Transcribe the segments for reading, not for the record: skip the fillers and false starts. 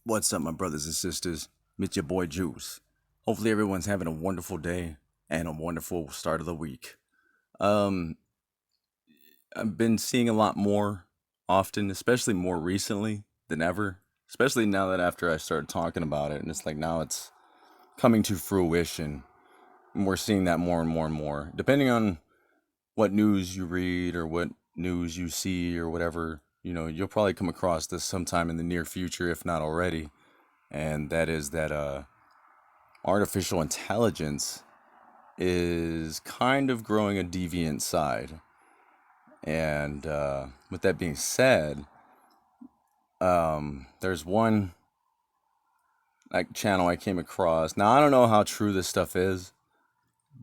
What's up, my brothers and sisters? It's your boy Juice. Hopefully, everyone's having a wonderful day and a wonderful start of the week. Um, I've been seeing a lot more often, especially more recently than ever. Especially now that after I started talking about it, and it's like now it's coming to fruition, and we're seeing that more and more and more. Depending on what news you read or what news you see or whatever, you'll probably come across this sometime in the near future, if not already. And that is that artificial intelligence is kind of growing a deviant side. And with that being said, there's one like channel I came across. Now I don't know how true this stuff is,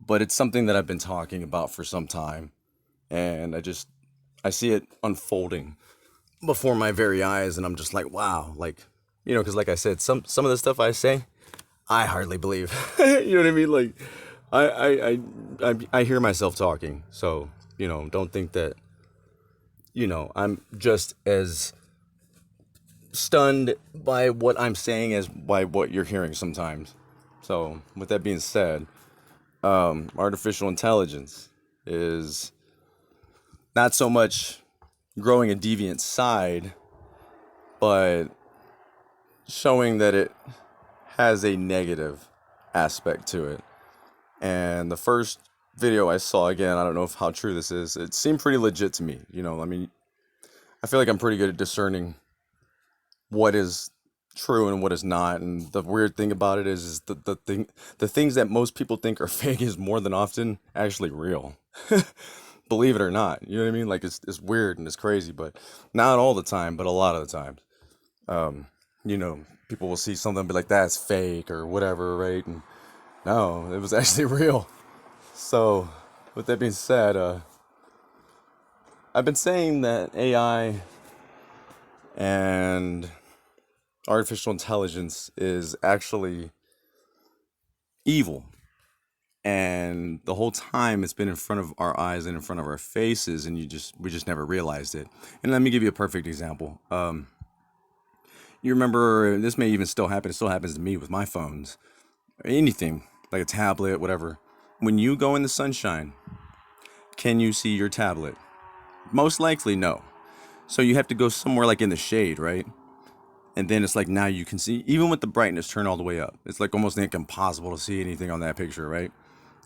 but it's something that I've been talking about for some time, and I see it unfolding before my very eyes, and I'm just like, wow, like because like I said, some of the stuff I say, I hardly believe. You know what I mean? Like, I hear myself talking, so don't think that I'm just as stunned by what I'm saying as by what you're hearing sometimes. So, with that being said, artificial intelligence is not so much growing a deviant side, but showing that it has a negative aspect to it. And the first video I saw, again, I don't know if how true this is, it seemed pretty legit to me. I mean, I feel like I'm pretty good at discerning what is true and what is not. And the weird thing about it is the things that most people think are fake is more than often actually real. Believe it or not. You know what I mean? Like it's weird and it's crazy, but not all the time, but a lot of the times. People will see something and be like, that's fake or whatever, right? And no, it was actually real. So, with that being said, I've been saying that AI and artificial intelligence is actually evil. And the whole time it's been in front of our eyes and in front of our faces, and we just never realized it. And let me give you a perfect example. You remember, this may even still happen, it still happens to me with my phones, anything, like a tablet, whatever. When you go in the sunshine, can you see your tablet? Most likely, no. So you have to go somewhere like in the shade, right? And then it's like now you can see, even with the brightness turned all the way up. It's like almost like impossible to see anything on that picture, right?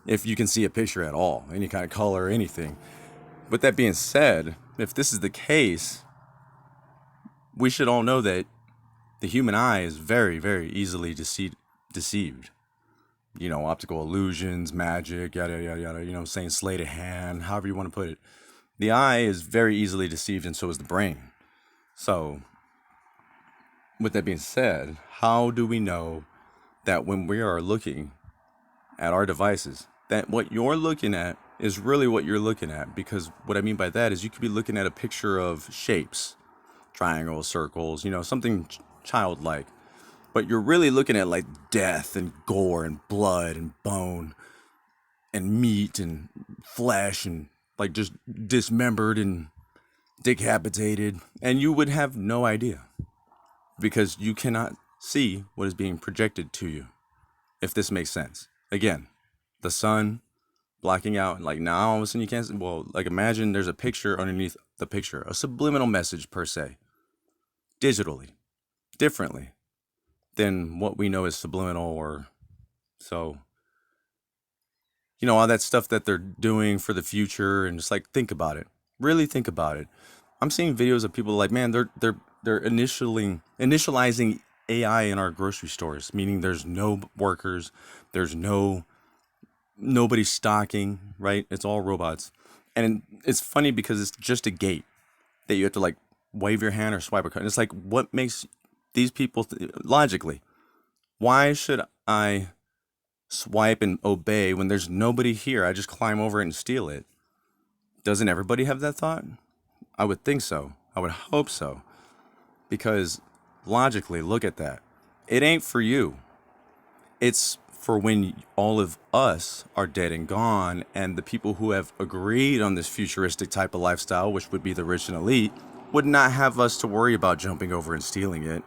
If you can see a picture at all, any kind of color or anything. But that being said, if this is the case, we should all know that the human eye is very, very easily deceived. Optical illusions, magic, yada, yada, yada, saying sleight of hand, however you want to put it. The eye is very easily deceived, and so is the brain. So, with that being said, how do we know that when we are looking at our devices, that what you're looking at is really what you're looking at? Because what I mean by that is you could be looking at a picture of shapes, triangles, circles, something childlike. But you're really looking at like death and gore and blood and bone and meat and flesh and like just dismembered and decapitated. And you would have no idea because you cannot see what is being projected to you, if this makes sense. Again, the sun blocking out, and like now all of a sudden you can't, well, like imagine there's a picture underneath the picture, a subliminal message per se, digitally, differently than what we know as subliminal or so. All that stuff that they're doing for the future, and just like think about it. Really think about it. I'm seeing videos of people like, man, they're initializing AI in our grocery stores, meaning there's no workers, there's nobody stocking, right? It's all robots. And it's funny because it's just a gate that you have to like wave your hand or swipe a card. And it's like, what makes these people logically, why should I swipe and obey when there's nobody here? I just climb over it and steal it. Doesn't everybody have that thought? I would think so. I would hope so. Because logically, look at that. It ain't for you. It's for when all of us are dead and gone, and the people who have agreed on this futuristic type of lifestyle, which would be the rich and elite, would not have us to worry about jumping over and stealing it.